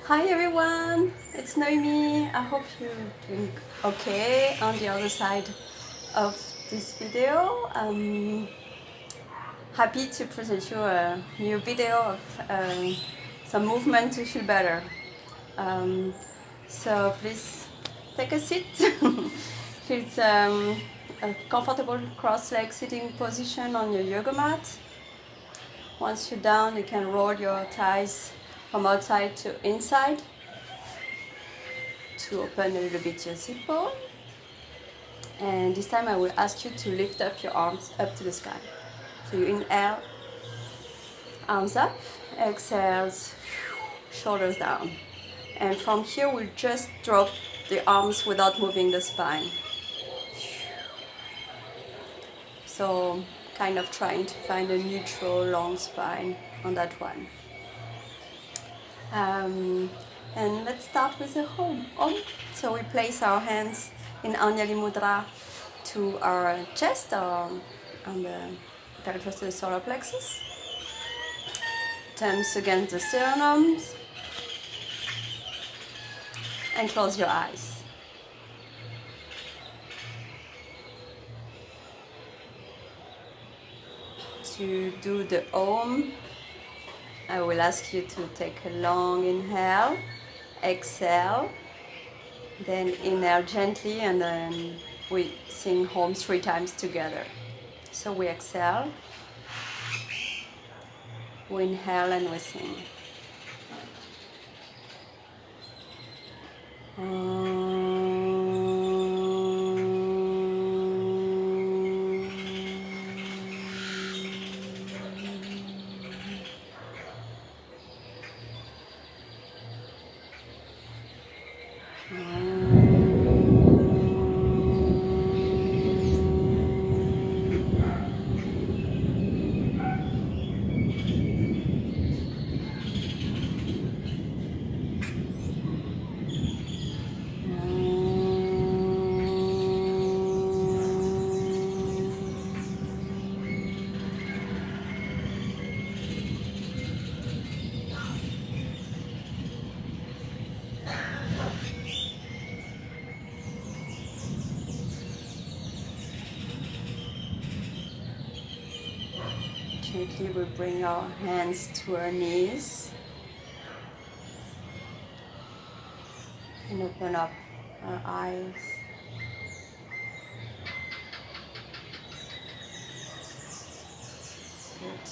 Hi everyone, it's Noemi. I hope you're doing okay on the other side of this video. I'm happy to present you a new video of some movement to feel better. Um, so please take a seat. Feel a comfortable cross-leg sitting position on your yoga mat. Once you're down, you can roll your thighs from outside to inside to open a little bit your sit bone. And this time I will ask you to lift up your arms up to the sky. So you inhale, arms up, exhales, shoulders down. And from here we'll just drop the arms without moving the spine. So kind of trying to find a neutral long spine on that one. And let's start with the home. So we place our hands in Anjali Mudra to our chest or on the pelvis to the solar plexus. Thumbs against the sternums. And close your eyes. To do the Om, I will ask you to take a long inhale, exhale, then inhale gently, and then we sing Om 3 times together. So we exhale, we inhale, and we sing. Gently we bring our hands to our knees and open up our eyes. Good.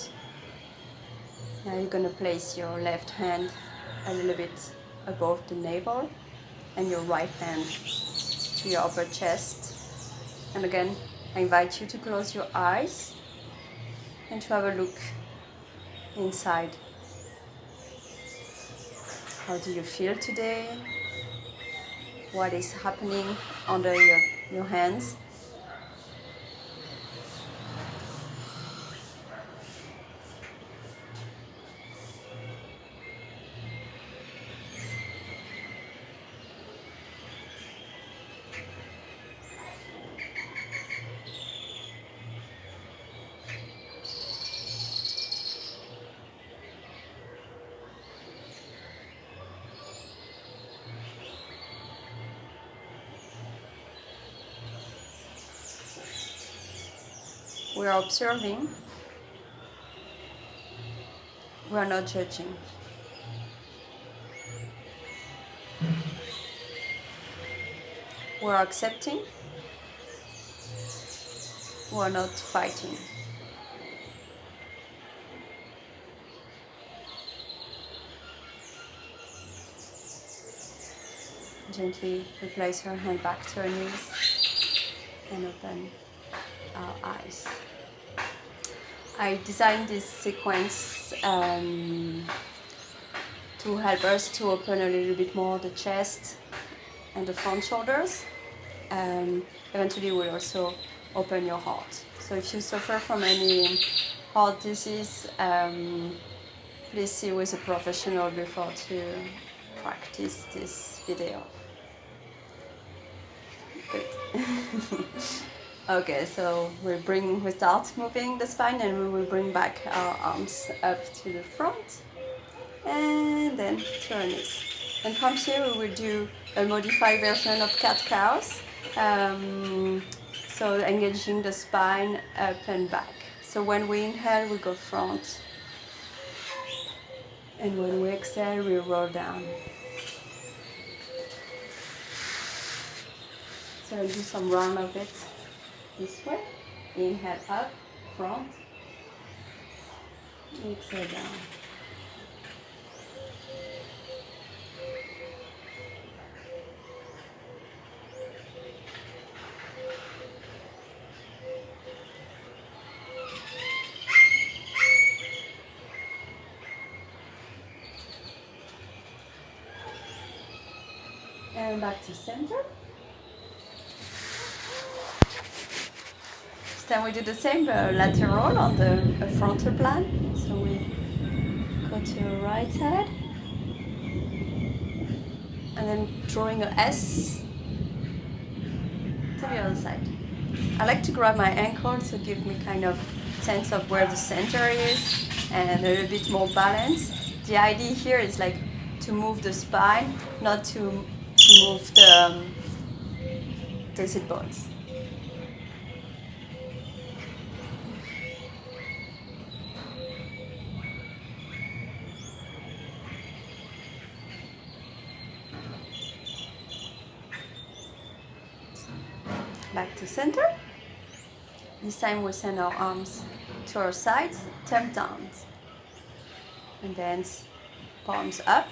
Now you're going to place your left hand a little bit above the navel and your right hand to your upper chest. And again, I invite you to close your eyes and to have a look inside. How do you feel today? What is happening under your hands? We are observing. We are not judging. We are accepting. We are not fighting. Gently replace your hand back to our knees and open our eyes. I designed this sequence to help us to open a little bit more the chest and the front shoulders. Eventually we'll also open your heart. So if you suffer from any heart disease, please see with a professional before to practice this video. Good. Okay, so we start moving the spine and we will bring back our arms up to the front and then to our knees. And from here we will do a modified version of cat-cows. So engaging the spine up and back. So when we inhale, we go front. And when we exhale, we roll down. So I'll do some round of it this way. Inhale up, front. Exhale down. And back to center. Then we do the same lateral on the frontal plane. So we go to the right side. And then drawing a S to the other side. I like to grab my ankle to give me kind of sense of where the center is and a little bit more balance. The idea here is like to move the spine, not to move the sit bones. Back to center. This time we send our arms to our sides, thumb down. And then palms up.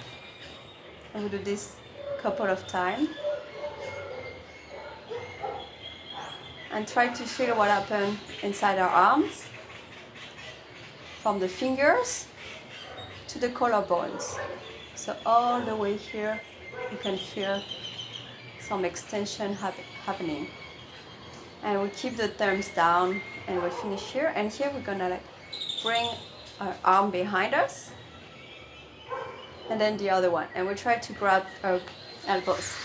And we do this a couple of times. And try to feel what happens inside our arms. From the fingers to the collarbones. So all the way here, you can feel some extension happening. And we keep the thumbs down and we finish here. And here we're gonna like bring our arm behind us. And then the other one. And we try to grab our elbows.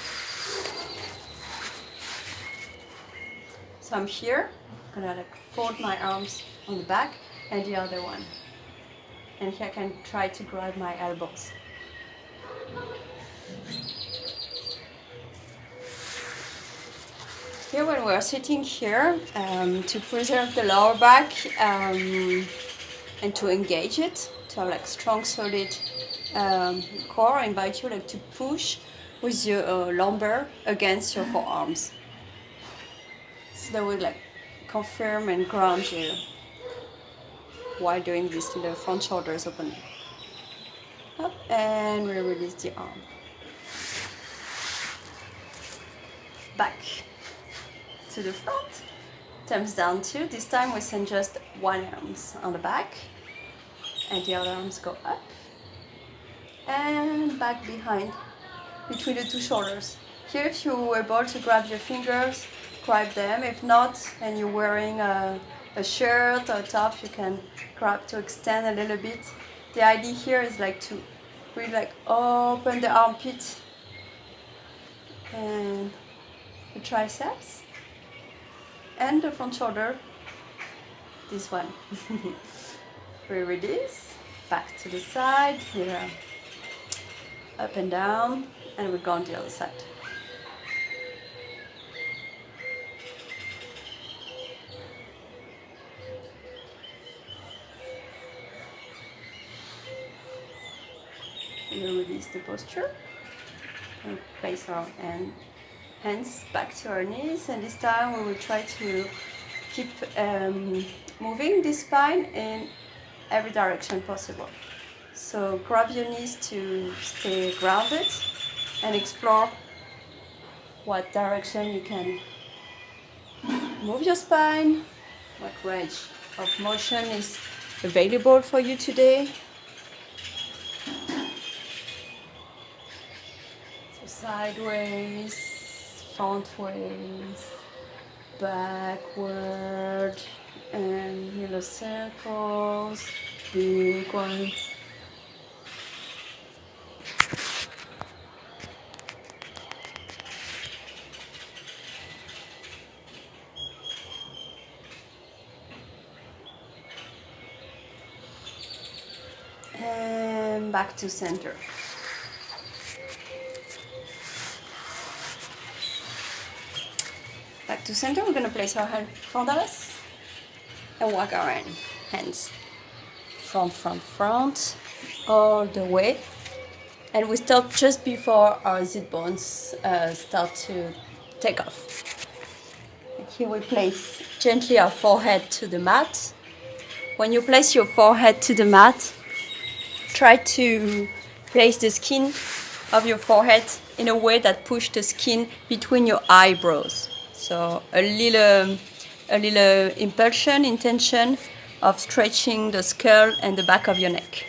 So I'm here, I'm gonna like fold my arms on the back and the other one. And here I can try to grab my elbows. Here when we're sitting here, to preserve the lower back and to engage it, to have like strong solid core, I invite you like to push with your lumbar against your forearms. So that will like confirm and ground you while doing this to the front shoulders open. Up and we release the arm. Back to the front, thumbs down too. This time we send just one arm on the back and the other arms go up and back behind between the two shoulders. Here if you're able to grab your fingers, grab them. If not, and you're wearing a shirt or top, you can grab to extend a little bit. The idea here is like to really like open the armpit and the triceps and the front shoulder, this one. We release, back to the side, here, up and down, and we go on the other side. We release the posture and place our hands back to our knees, and this time we will try to keep moving the spine in every direction possible. So grab your knees to stay grounded and explore what direction you can move your spine, what range of motion is available for you today. So sideways, frontways, backward, and little circles, big ones. And back to center. Back to center. We're gonna place our hand in front of us and walk our hands front all the way. And we stop just before our zip bones start to take off. And here we place gently our forehead to the mat. When you place your forehead to the mat, try to place the skin of your forehead in a way that pushes the skin between your eyebrows. So a little impulsion, intention of stretching the skull and the back of your neck.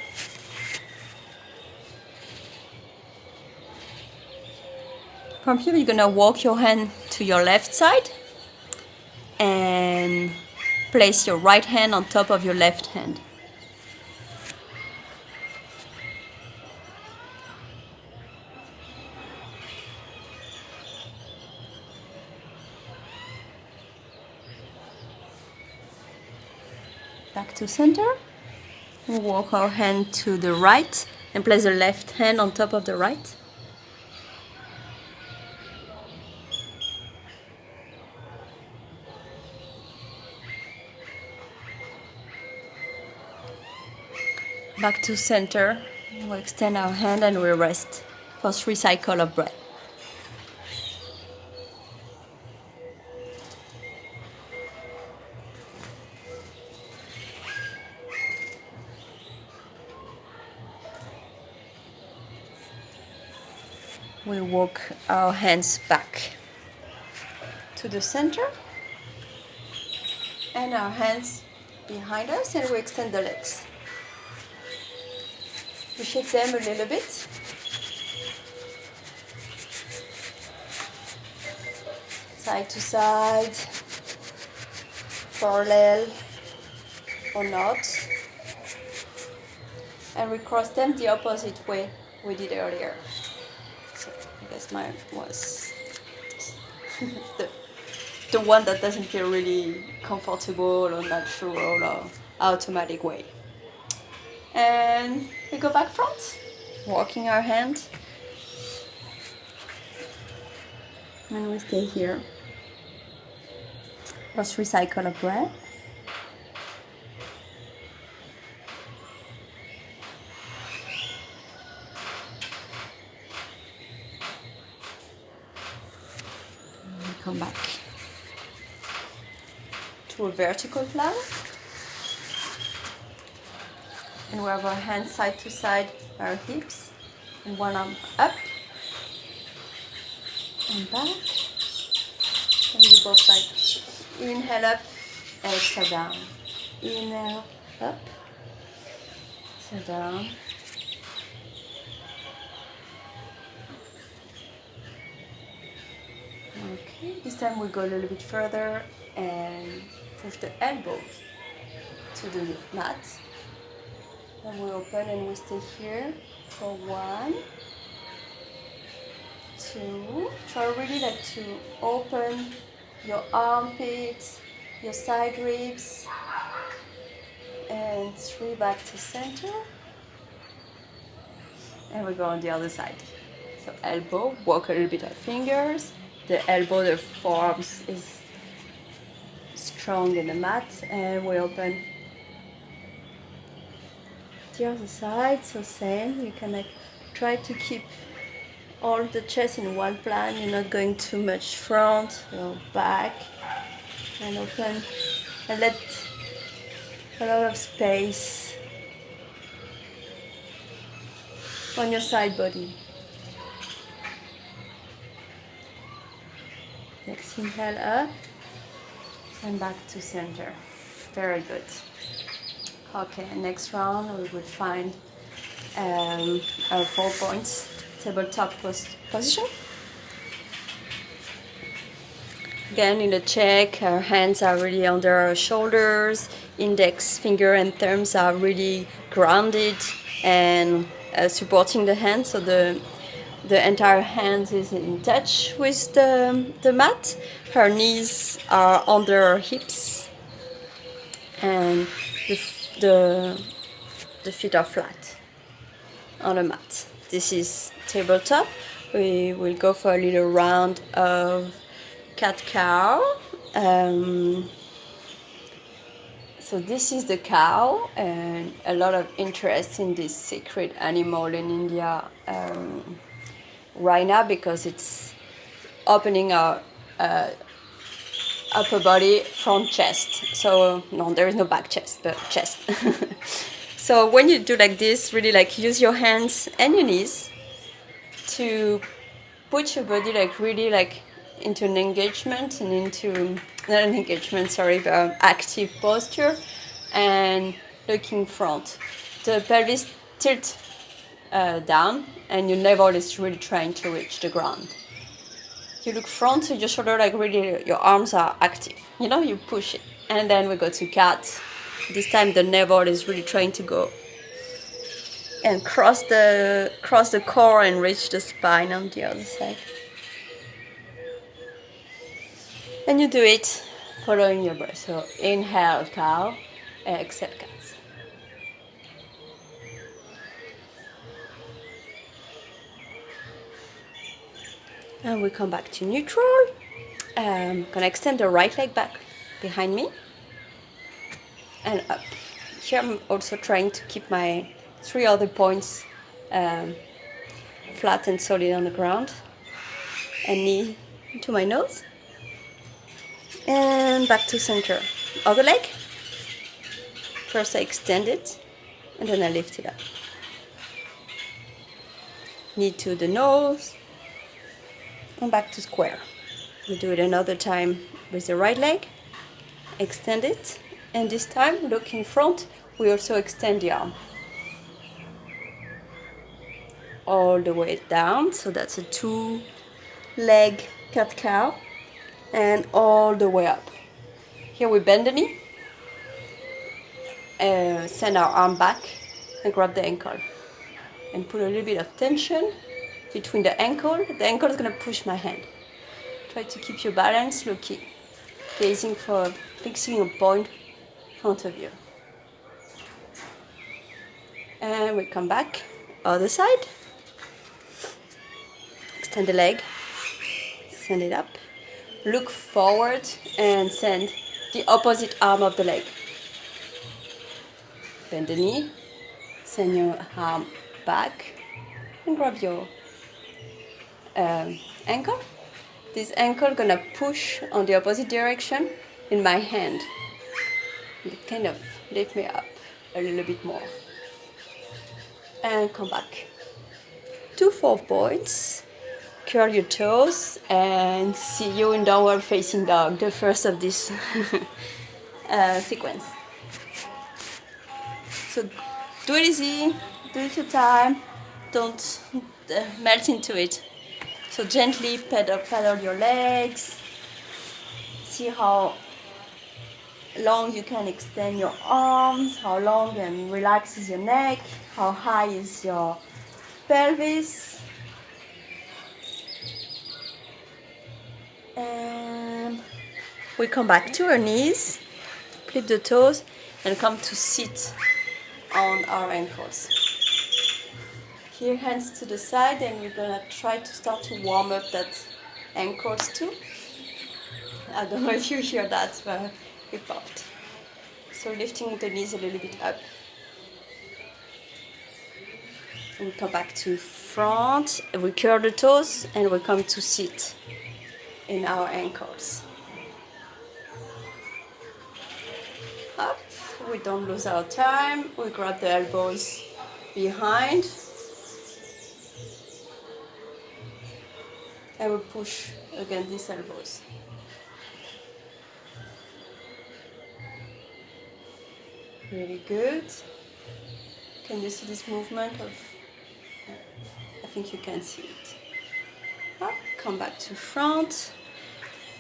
From here, you're gonna walk your hand to your left side and place your right hand on top of your left hand. Back to center. We'll walk our hand to the right and place the left hand on top of the right. Back to center. We'll extend our hand and we'll rest for 3 cycles of breath. We walk our hands back to the center and our hands behind us, and we extend the legs. We shake them a little bit. Side to side, parallel or not. And we cross them the opposite way we did earlier. So I guess mine was the one that doesn't feel really comfortable or natural or automatic way. And we go back front, walking our hand. And we stay here for 3 cycles of breath. Come back to a vertical plank, and we have our hands side to side, our hips, and one arm up and back, and we both sides. Inhale up, exhale down. Inhale up, exhale down. Okay, this time we go a little bit further and push the elbows to the mat. And we open and we stay here for 1, 2. Try really like to open your armpits, your side ribs, and 3 back to center. And we go on the other side. So elbow, walk a little bit our fingers. The elbow, the forearms is strong in the mat, and we open the other side. So same, you can like try to keep all the chest in one plan. You're not going too much front or back, and open and let a lot of space on your side body. Next, inhale up and back to center. Very good. Okay, next round we will find our 4 points tabletop position. Again, in the check, our hands are really under our shoulders, index finger and thumbs are really grounded and supporting the hands, so the entire hand is in touch with the mat. Her knees are under her hips, and the feet are flat on the mat. This is tabletop. We will go for a little round of cat-cow. So this is the cow, and a lot of interest in this sacred animal in India right now because it's opening our upper body, front chest. So no, there is no back chest, but chest. So when you do like this, really like use your hands and your knees to put your body like really like into an engagement and into not an engagement, sorry, but active posture and looking front. The pelvis tilt down and your navel is really trying to reach the ground. You look front, so your shoulder like really, your arms are active. You know, you push it. And then we go to cat. This time the navel is really trying to go and cross the core and reach the spine on the other side. And you do it following your breath. So inhale cow, exhale cat. And we come back to neutral. Gonna extend the right leg back behind me and up. Here I'm also trying to keep my 3 other points flat and solid on the ground. And knee to my nose. And back to center. Other leg. First I extend it and then I lift it up. Knee to the nose. And back to square. We do it another time with the right leg. Extend it. And this time, look in front, we also extend the arm. All the way down. So that's a 2-leg cat-cow. And all the way up. Here we bend the knee. Send our arm back and grab the ankle. And put a little bit of tension between the ankle. The ankle is going to push my hand. Try to keep your balance, looking, gazing for fixing a point in front of you. And we come back, other side. Extend the leg, send it up. Look forward and send the opposite arm of the leg. Bend the knee, send your arm back and grab your ankle. This ankle gonna push on the opposite direction in my hand. It kind of lift me up a little bit more. And come back. 2 4 points. Curl your toes and see you in downward facing dog, the first of this sequence. So do it easy, do it your time, don't melt into it. So gently pedal your legs. See how long you can extend your arms, how long and relaxes your neck, how high is your pelvis. And we come back to our knees, flip the toes, and come to sit on our ankles. Here, hands to the side, and we're gonna try to start to warm up that ankles too. I don't know if you hear that, but it popped. So lifting the knees a little bit up. And we come back to front, we curl the toes, and we come to sit in our ankles. Up, we don't lose our time, we grab the elbows behind, and we push against these elbows. Really good. Can you see this movement of, I think you can see it. Up, come back to front,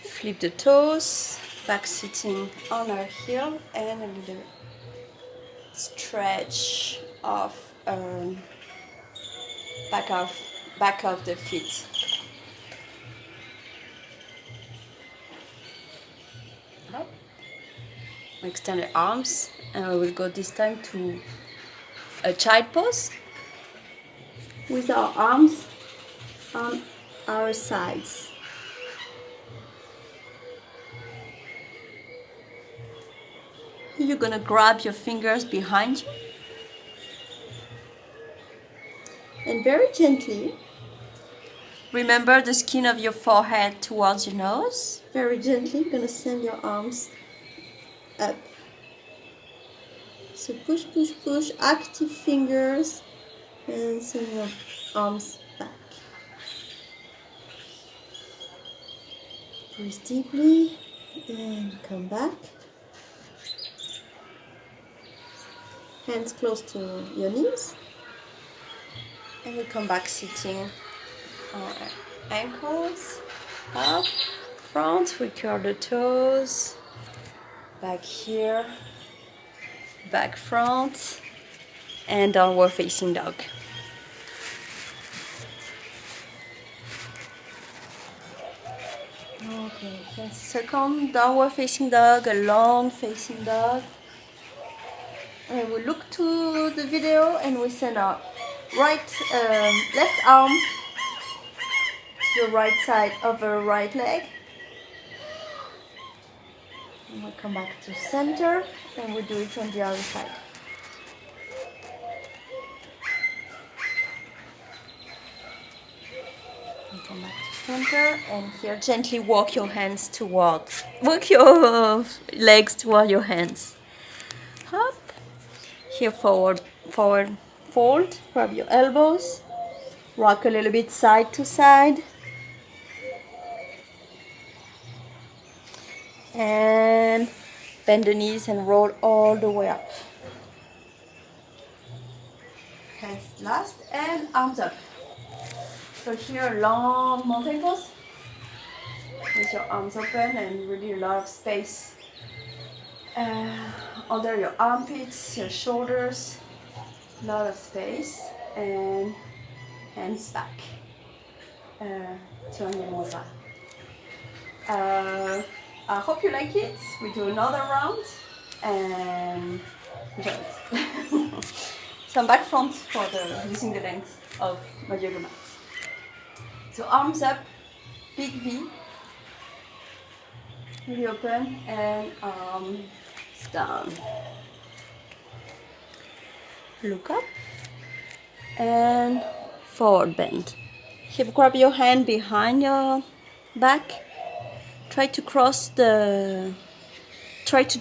flip the toes, back sitting on our heel, and a little stretch of back of the feet. Up. Extend the arms, and we will go this time to a child pose with our arms on our sides. You're gonna grab your fingers behind you and very gently remember the skin of your forehead towards your nose. Very gently, you're gonna send your arms up. So push, push, push, active fingers, and send your arms back. Breathe deeply and come back. Hands close to your knees. And we come back sitting on ankles, up, front, we curl the toes, back here, back front, and downward facing dog. Okay, second downward facing dog, a long facing dog. And we look to the video and we send our left arm to the right side of the right leg. And we come back to center and we do it on the other side. And come back to center and here gently walk your legs toward your hands. Up. Here forward, fold, grab your elbows, rock a little bit side to side. And bend the knees and roll all the way up. Hands last and arms up. So here long mountain pose with your arms open and really a lot of space under your armpits, your shoulders, a lot of space, and hands back to Anil I hope you like it. We do another round and enjoy it. So I'm back front for using the length of my yoga mat. So arms up, big V, really open, and arms down. Look up and forward bend. Hip, grab your hand behind your back. Try to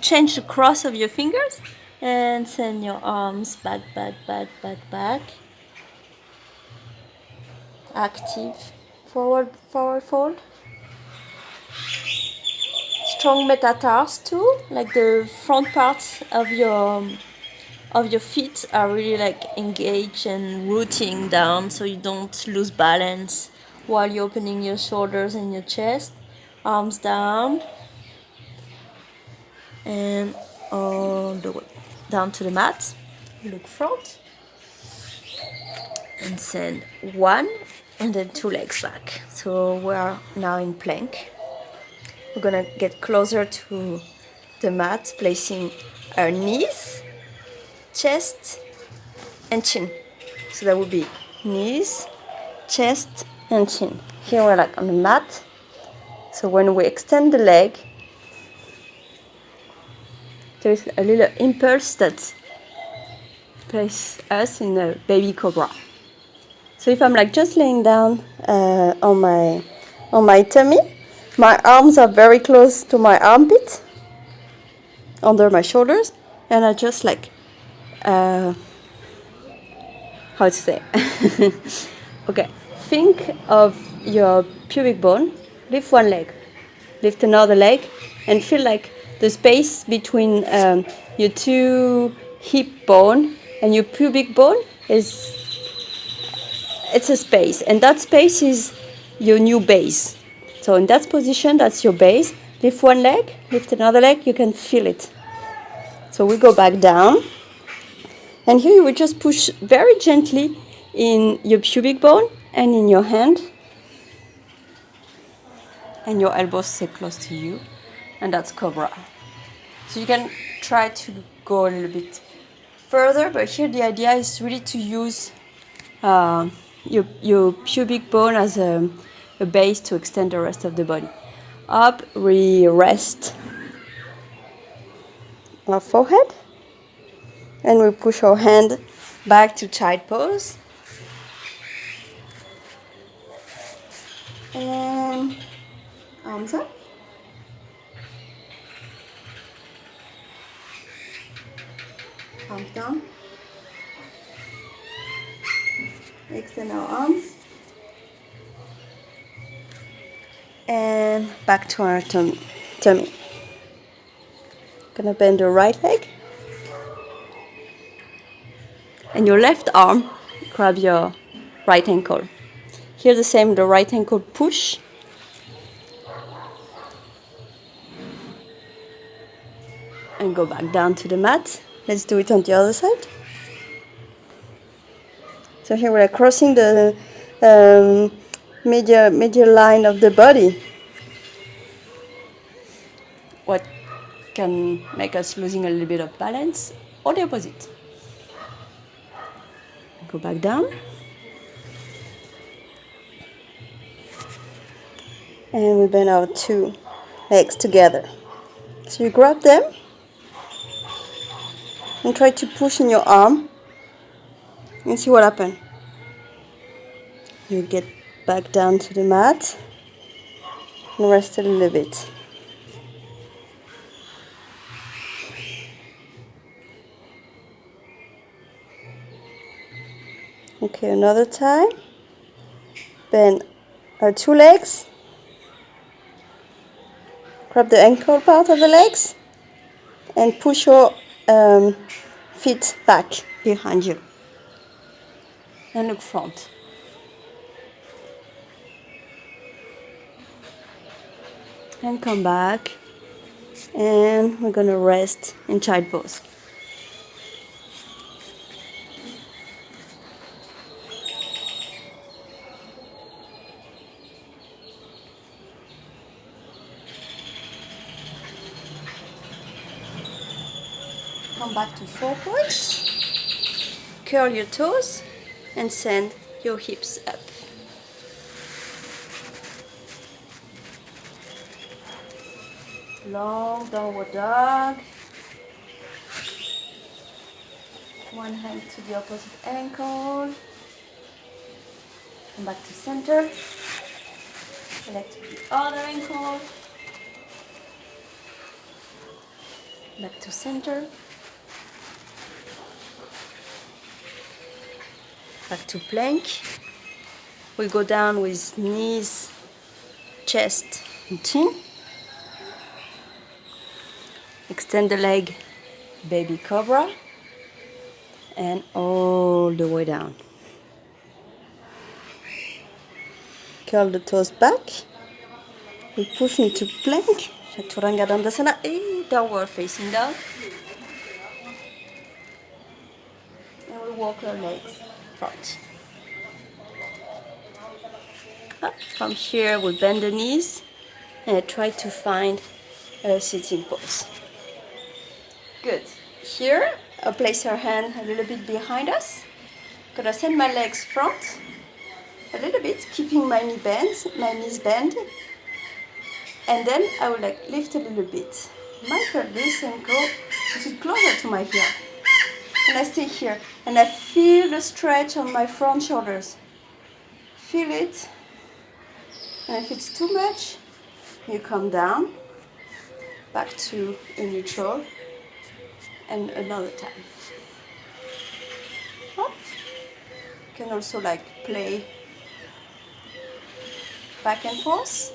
change the cross of your fingers and send your arms back, back, back, back, back. Active, forward, forward, fold. Strong metatarsus too, like the front parts of your feet are really like engaged and rooting down so you don't lose balance while you're opening your shoulders and your chest. Arms down and all the way down to the mat. Look front and send one and then two legs back. So we are now in plank. We're gonna get closer to the mat, placing our knees, chest and chin. So that would be knees, chest and chin. Here we're like on the mat. So when we extend the leg, there is a little impulse that places us in a baby cobra. So if I'm like just laying down on my tummy, my arms are very close to my armpit, under my shoulders, and I just like how to say? Okay, think of your pubic bone. Lift one leg, lift another leg, and feel like the space between your two hip bone and your pubic bone it's a space, and that space is your new base. So in that position, that's your base. Lift one leg, lift another leg, you can feel it. So we go back down, and here you will just push very gently in your pubic bone and in your hand, and your elbows stay close to you, and that's cobra. So you can try to go a little bit further, but here the idea is really to use your pubic bone as a base to extend the rest of the body. Up, we rest, our forehead. And we push our hand back to child pose. And arms up. Arms down. Extend our arms. And back to our tummy. Gonna bend the right leg. And your left arm, grab your right ankle. Here the same, the right ankle push. And go back down to the mat. Let's do it on the other side. So here we are crossing the medial line of the body. What can make us losing a little bit of balance, or the opposite. Go back down. And we bend our two legs together. So you grab them and try to push in your arm and see what happens. You get back down to the mat and rest a little bit. Okay, another time. Bend our two legs. Grab the ankle part of the legs and push your feet back behind you. And look front. And come back. And we're gonna rest in child pose. Come back to 4 points. Curl your toes and send your hips up. Long downward dog. One hand to the opposite ankle. Come back to center. Leg to the other ankle. Back to center. Back to plank. We go down with knees, chest, and chin. Extend the leg, baby cobra, and all the way down. Curl the toes back. We push into plank. Chaturanga and downward facing dog. And we walk our legs front. From here, we bend the knees and try to find a sitting pose. Good. Here, I'll place our hand a little bit behind us. Gonna send my legs front a little bit, keeping my knees bent. And then I will lift a little bit my pelvis and go a bit closer to my heel. And I stay here. And I feel the stretch on my front shoulders. Feel it. And if it's too much, you come down, back to a neutral, and another time. You can also play back and forth,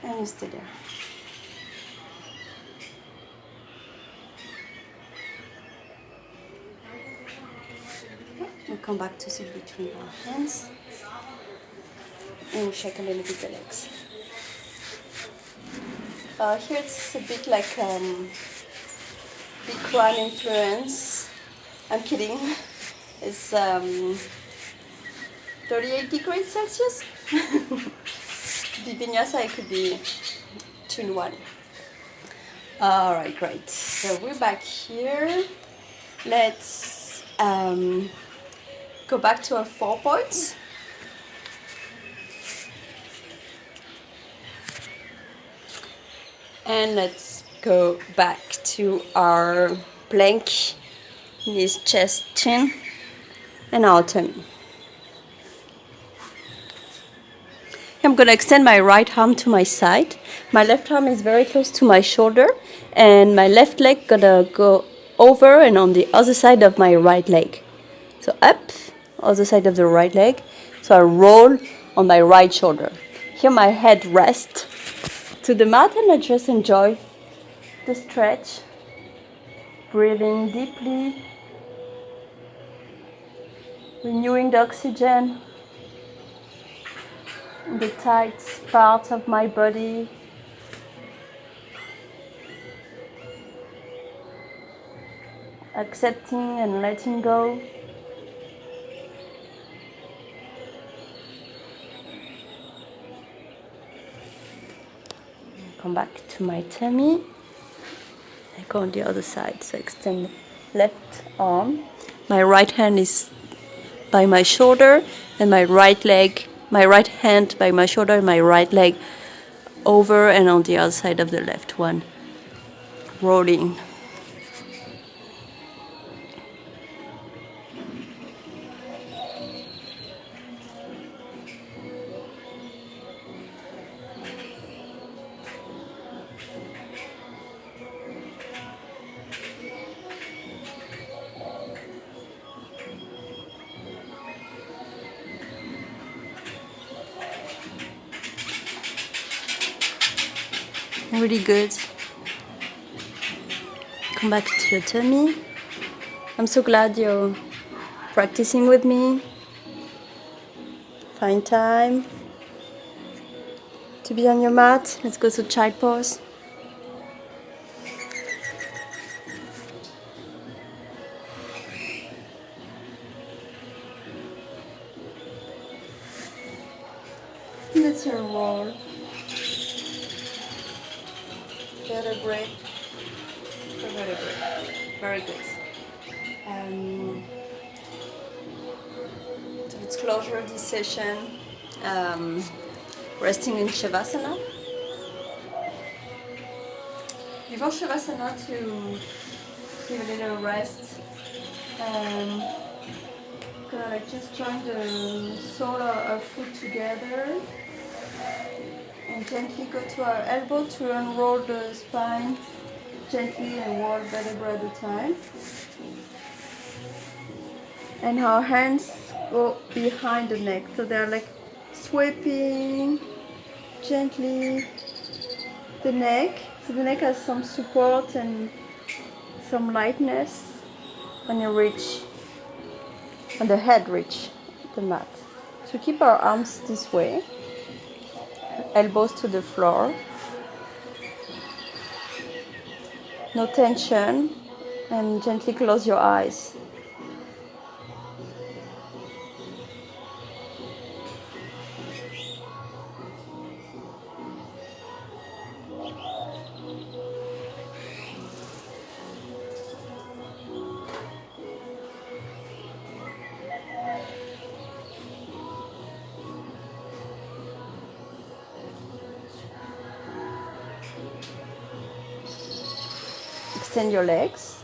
and you stay there. We come back to sit between our hands, and we shake a little bit the legs. Here it's a bit like big crime influence. I'm kidding. It's 38 degrees Celsius. The vinyasa, it could be 2 in 1. All right, great. So we're back here. Let's go back to our 4 points. And let's go back to our plank, knees, chest, chin, and our tummy. I'm going to extend my right arm to my side. My left arm is very close to my shoulder, and my left leg gonna go over and on the other side of my right leg. So up, other side of the right leg. So I roll on my right shoulder. Here my head rests to the mat and I just enjoy the stretch. Breathing deeply, renewing the oxygen in the tight part of my body. Accepting and letting go. Come back to my tummy. I go on the other side, so extend left arm. My right hand is by my shoulder, and my right hand by my shoulder, and my right leg over and on the other side of the left one. Rolling. Really good. Come back to your tummy. I'm so glad you're practicing with me. Find time to be on your mat. Let's go to child pose. Let's roll. Vertebrae. Very good. So let's closure this session. Resting in Shavasana. Before Shavasana, to give a little rest, gonna just join the sole of our foot together and gently go to our elbow to unroll the spine gently and one vertebra at a time. And our hands go behind the neck, so they're like sweeping gently the neck. So the neck has some support and some lightness when you reach, when the head reach the mat. So keep our arms this way, elbows to the floor, no tension, and gently close your eyes. Extend your legs.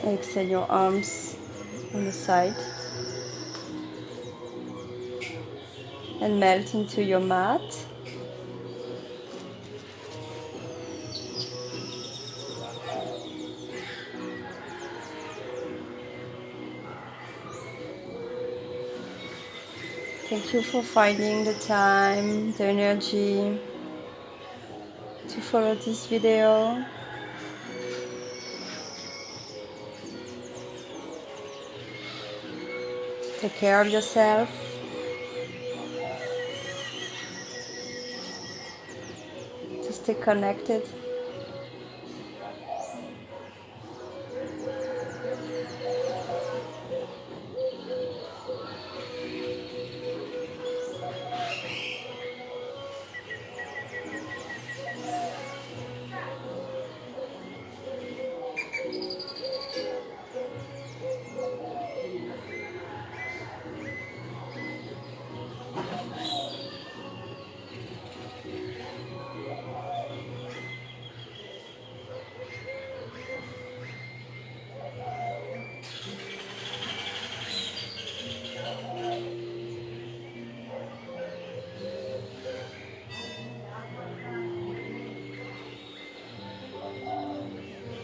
Extend your arms on the side. And melt into your mat. Thank you for finding the time, the energy to follow this video. Take care of yourself. To stay connected.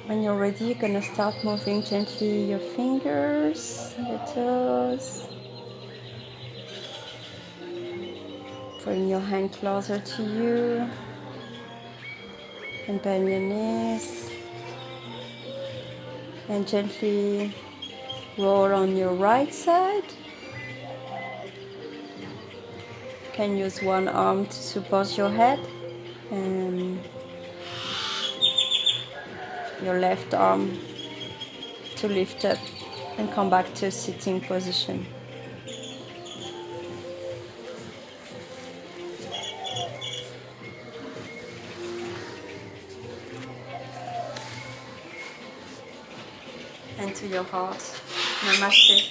When you're ready, you're gonna start moving gently your fingers, the toes. Bring your hand closer to you and bend your knees. And gently roll on your right side. You can use one arm to support your head and your left arm to lift up and come back to a sitting position. And to your heart. Namaste.